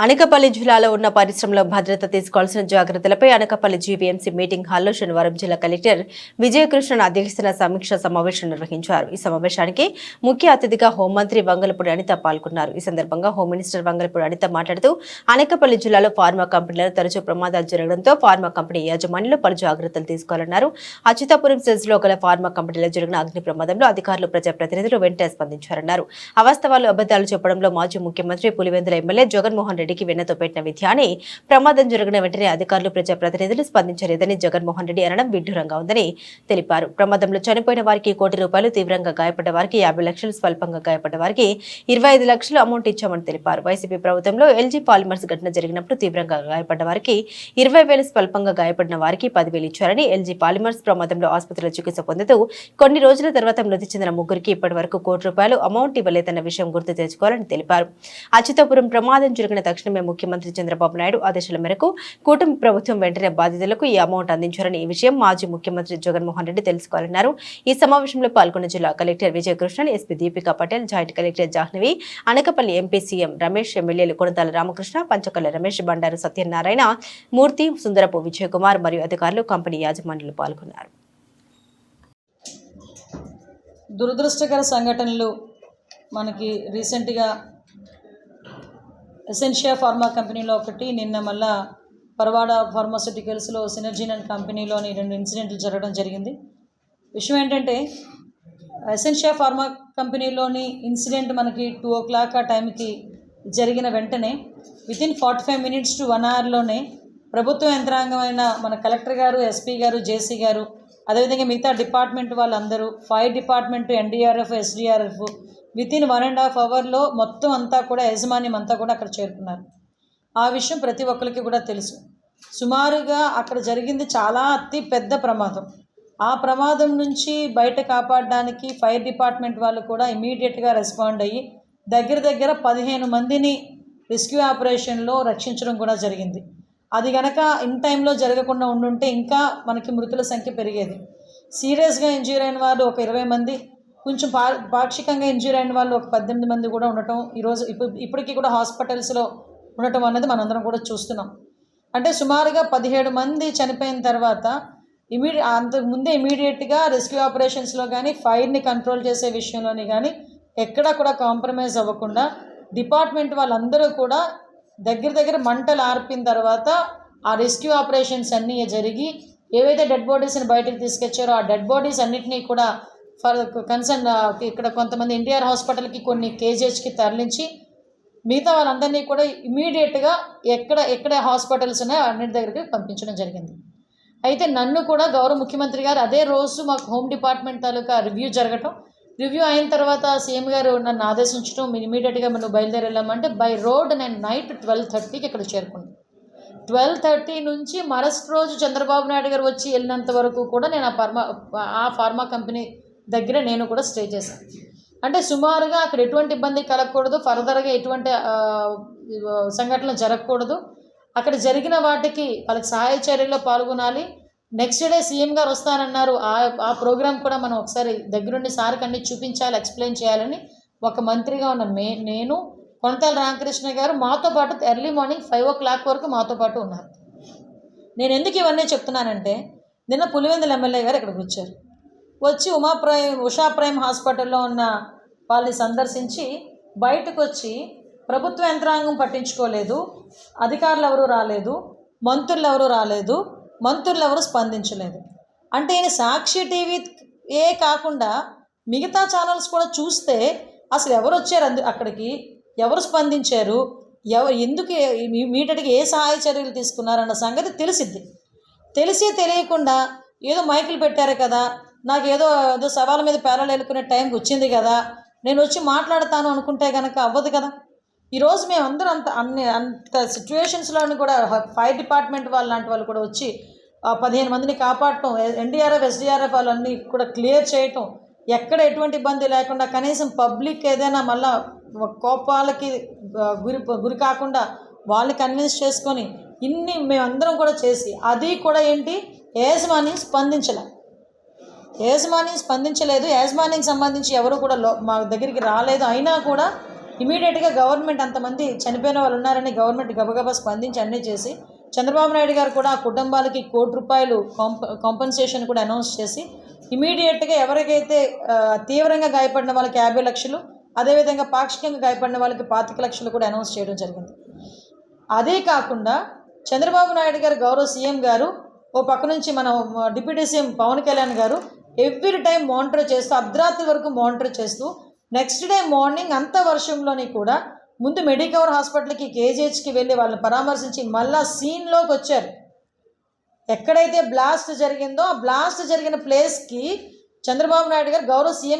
అనకాపల్లి జిల్లాలో ఉన్న పరిశ్రమలో భద్రత తీసుకోవాల్సిన జాగ్రత్తలపై అనకాపల్లి జీవీఎంసీ మీటింగ్ హాల్లో శనివారం జిల్లా కలెక్టర్ విజయకృష్ణన్ అధ్యక్షతన సమీక్ష సమావేశం నిర్వహించారు. ఈ సమావేశానికి ముఖ్య అతిథిగా హోంమంత్రి వంగలపూడి అనిత పాల్గొన్నారు. ఈ సందర్భంగా హోం మినిస్టర్ వంగలపూడి అనిత మాట్లాడుతూ అనకాపల్లి జిల్లాలో ఫార్మా కంపెనీలలో తరచూ ప్రమాదాలు జరగడంతో ఫార్మా కంపెనీ యాజమాన్యులు పలు జాగ్రత్తలు తీసుకోవాలన్నారు. అచ్యుతాపురం సెజ్లో గల ఫార్మా కంపెనీలో జరిగిన అగ్ని ప్రమాదంలో అధికారులు ప్రజాప్రతినిధులు వెంటనే స్పందించారన్నారు. అవాస్తవాలు అబద్దాలు చెప్పడంలో మాజీ ముఖ్యమంత్రి పులివెందుల ఎమ్మెల్యే జగన్మోహన్ రెడ్డికి వెన్నతో పెట్టిన విద్యాని ప్రమాదం జరిగిన వెంటనే అధికారులు ప్రజాప్రతినిధులు స్పందించలేదని జగన్మోహన్ రెడ్డి అనడం విడ్డూరంగా ఉందని తెలిపారు. ప్రమాదంలో చనిపోయిన వారికి ₹1 కోటి, తీవ్రంగా గాయపడ్డ వారికి 50 లక్షలు, స్వల్పంగా గాయపడ్డ వారికి 25 లక్షలు అమౌంట్ ఇచ్చామని తెలిపారు. వైసీపీ ప్రభుత్వంలో ఎల్జీ పాలిమర్స్ ఘటన జరిగినప్పుడు తీవ్రంగా గాయపడ్డ వారికి 20,000, స్వల్పంగా గాయపడిన వారికి 10,000 ఇచ్చారని, ఎల్జీ పాలిమర్స్ ప్రమాదంలో ఆసుపత్రిలో చికిత్స పొందుతూ కొన్ని రోజుల తర్వాత మృతి చెందిన ముగ్గురికి ఇప్పటి వరకు ₹1 కోటి అమౌంట్ ఇవ్వలేదన్న విషయం గుర్తు తెచ్చుకోవాలని తెలిపారు. అచ్యుతాపురం ప్రమాదం జరిగిన తక్షణమే ముఖ్యమంత్రి చంద్రబాబు నాయుడు ఆదేశాల మేరకు కూటమి ప్రభుత్వం వెంటనే బాధితులకు ఈ అమౌంట్ అందించారని, ఈ విషయం మాజీ ముఖ్యమంత్రి జగన్మోహన్ రెడ్డి తెలుసుకోవాలన్నారు. ఈ సమావేశంలో పాల్గొన్న జిల్లా collector Vijayakrishnan, SP Deepika Patel, joint collector Jahnavi, Anakapalli MP CM Ramesh, ఎమ్మెల్యేలు కొనతాల రామకృష్ణ, పంచకల్ల రమేష్, బండారు సత్యనారాయణ మూర్తి, సుందరపు విజయకుమార్ మరియు అధికారులు, కంపెనీ యాజమాన్యులు పాల్గొన్నారు. దురదృష్టకర సంఘటనలు మనకి రీసెంట్గా ఎసెన్షియా ఫార్మా కంపెనీలో ఒకటి, నిన్న మళ్ళా పరవాడ ఫార్మాస్యూటికల్స్లో సినర్జీన్ అండ్ కంపెనీలోని 2 ఇన్సిడెంట్లు జరగడం జరిగింది. విషయం ఏంటంటే, ఎసెన్షియా ఫార్మా కంపెనీలోని ఇన్సిడెంట్ మనకి 2 o'clock ఆ టైంకి జరిగిన వెంటనే వితిన్ 45 minutes to 1 hourలోనే ప్రభుత్వ యంత్రాంగమైన మన కలెక్టర్ గారు, ఎస్పీ గారు, జేసీ గారు, అదేవిధంగా మిగతా డిపార్ట్మెంట్ వాళ్ళందరూ, fire department, NDRF, SDRF within 1.5 hourలో మొత్తం అంతా కూడా యాజమాన్యం అంతా కూడా అక్కడ చేరుకున్నారు. ఆ విషయం ప్రతి ఒక్కరికి కూడా తెలుసు. సుమారుగా అక్కడ జరిగింది చాలా అతి పెద్ద ప్రమాదం. ఆ ప్రమాదం నుంచి బయట కాపాడడానికి ఫైర్ డిపార్ట్మెంట్ వాళ్ళు కూడా ఇమీడియట్గా రెస్పాండ్ అయ్యి దగ్గర 15 మందిని రెస్క్యూ ఆపరేషన్లో రక్షించడం కూడా జరిగింది. అది కనుక ఇన్ టైంలో జరగకుండా ఉండుంటే ఇంకా మనకి మృతుల సంఖ్య పెరిగేది. సీరియస్గా ఇంజ్యూర్ అయిన వాళ్ళు ఒక 20 మంది, కొంచెం పాక్షికంగా ఇంజ్యూర్ అయిన వాళ్ళు ఒక 18 మంది కూడా ఉండటం ఈరోజు ఇప్పటికీ కూడా హాస్పిటల్స్లో ఉండటం అన్నది మనందరం కూడా చూస్తున్నాం. అంటే సుమారుగా 17 మంది చనిపోయిన తర్వాత అంతకుముందే ఇమీడియట్గా రెస్క్యూ ఆపరేషన్స్లో కానీ, ఫైర్ని కంట్రోల్ చేసే విషయంలోని కానీ ఎక్కడా కూడా కాంప్రమైజ్ అవ్వకుండా డిపార్ట్మెంట్ వాళ్ళందరూ కూడా దగ్గర మంటలు ఆర్పిన తర్వాత ఆ రెస్క్యూ ఆపరేషన్స్ అన్నీ జరిగి ఏవైతే డెడ్ బాడీస్ని బయటకు తీసుకొచ్చారో ఆ డెడ్ బాడీస్ అన్నింటినీ కూడా కన్సర్న్ ఇక్కడ కొంతమంది ఎన్టీఆర్ హాస్పిటల్కి, కొన్ని కేజీహెచ్కి తరలించి మిగతా వాళ్ళందరినీ కూడా ఇమీడియట్గా ఎక్కడ హాస్పిటల్స్ ఉన్నాయో అన్నింటి దగ్గరికి పంపించడం జరిగింది. అయితే నన్ను కూడా గౌరవ ముఖ్యమంత్రి గారు అదే రోజు మాకు హోమ్ డిపార్ట్మెంట్ తాలూకా రివ్యూ అయిన తర్వాత సీఎం గారు నన్ను ఆదేశించడం, ఇమీడియట్గా మనం బయలుదేరి వెళ్ళామంటే బై రోడ్ నేను నైట్ 12:30కి ఇక్కడ చేరుకున్నాను. 12:30 నుంచి మరుసటి రోజు చంద్రబాబు నాయుడు గారు వచ్చి వెళ్ళినంత వరకు కూడా నేను ఆ ఫార్మా కంపెనీ దగ్గర నేను కూడా స్టే చేశాను. అంటే సుమారుగా అక్కడ ఎటువంటి ఇబ్బంది కలగకూడదు, ఫర్దర్గా ఎటువంటి సంఘటనలు జరగకూడదు. అక్కడ జరిగిన వాటికి వాళ్ళకి సహాయ చర్యల్లో పాల్గొనాలి. నెక్స్ట్ డే సీఎం గారు వస్తానన్నారు. ఆ ప్రోగ్రామ్ కూడా మనం ఒకసారి దగ్గరుండి సార్కి అన్ని చూపించాలి, ఎక్స్ప్లెయిన్ చేయాలని ఒక మంత్రిగా ఉన్న నేను, కొనతాల రామకృష్ణ గారు మాతో పాటు ఎర్లీ మార్నింగ్ 5 o'clock వరకు మాతో పాటు ఉన్నారు. నేను ఎందుకు ఇవన్నీ చెప్తున్నానంటే, నిన్న పులివెందుల ఎమ్మెల్యే గారు ఇక్కడికి వచ్చారు. వచ్చి ఉషా ప్రైమ్ హాస్పిటల్లో ఉన్న వాళ్ళని సందర్శించి బయటకు వచ్చి ప్రభుత్వ యంత్రాంగం పట్టించుకోలేదు, అధికారులు ఎవరు రాలేదు, మంత్రులు ఎవరు రాలేదు, మంత్రులు ఎవరు స్పందించలేదు. అంటే ఈయన సాక్షి టీవీ కాకుండా మిగతా ఛానల్స్ కూడా చూస్తే అసలు ఎవరు వచ్చారు అక్కడికి, ఎవరు స్పందించారు, ఎందుకు మీటడికి ఏ సహాయ చర్యలు తీసుకున్నారన్న సంగతి తెలియకుండా ఏదో మైకులు పెట్టారు కదా, నాకు ఏదో సవాళ్ళ మీద పేరాలు వెళ్ళుకునే టైంకి వచ్చింది కదా, నేను వచ్చి మాట్లాడతాను అనుకుంటే కనుక అవ్వదు కదా. ఈరోజు మేమందరం అంత సిచ్యువేషన్స్లోని కూడా ఫైర్ డిపార్ట్మెంట్ వాళ్ళు లాంటి వాళ్ళు కూడా వచ్చి 15 మందిని కాపాడటం, ఎన్డీఆర్ఎఫ్, ఎస్డీఆర్ఎఫ్ వాళ్ళన్నీ కూడా క్లియర్ చేయటం, ఎక్కడ ఎటువంటి ఇబ్బంది లేకుండా కనీసం పబ్లిక్ ఏదైనా మళ్ళా కోపాలకి గురి కాకుండా వాళ్ళని కన్విన్స్ చేసుకొని ఇన్ని మేమందరం కూడా చేసి, అది కూడా ఏంటి, యాజమాన్యం స్పందించలేదు. యాజమాన్యానికి సంబంధించి ఎవరు కూడా మా దగ్గరికి రాలేదు. అయినా కూడా ఇమీడియట్గా గవర్నమెంట్ అంతమంది చనిపోయిన వాళ్ళు ఉన్నారని గవర్నమెంట్ గబగబా స్పందించి అన్నీ చేసి చంద్రబాబు నాయుడు గారు కూడా ఆ కుటుంబాలకి ₹1 కాంపెన్సేషన్ కూడా అనౌన్స్ చేసి ఇమీడియట్గా ఎవరికైతే తీవ్రంగా గాయపడిన వాళ్ళకి 50 లక్షలు, అదేవిధంగా పాక్షికంగా గాయపడిన వాళ్ళకి 25 లక్షలు కూడా అనౌన్స్ చేయడం జరిగింది. అదే కాకుండా చంద్రబాబు నాయుడు గారు గౌరవ సీఎం గారు ఓ పక్క నుంచి మన డిప్యూటీ సీఎం పవన్ కళ్యాణ్ గారు ఎవ్రీ టైం మానిటర్ చేస్తూ అర్ధరాత్రి వరకు మానిటర్ చేస్తూ నెక్స్ట్ డే మార్నింగ్ అంత వర్షంలోని కూడా ముందు మెడికవర్ హాస్పిటల్కి కేజీహెచ్కి వెళ్ళి వాళ్ళని పరామర్శించి మళ్ళా సీన్లోకి వచ్చారు. ఎక్కడైతే బ్లాస్ట్ జరిగిందో ఆ బ్లాస్ట్ జరిగిన ప్లేస్కి చంద్రబాబు నాయుడు గారు గౌరవ సీఎం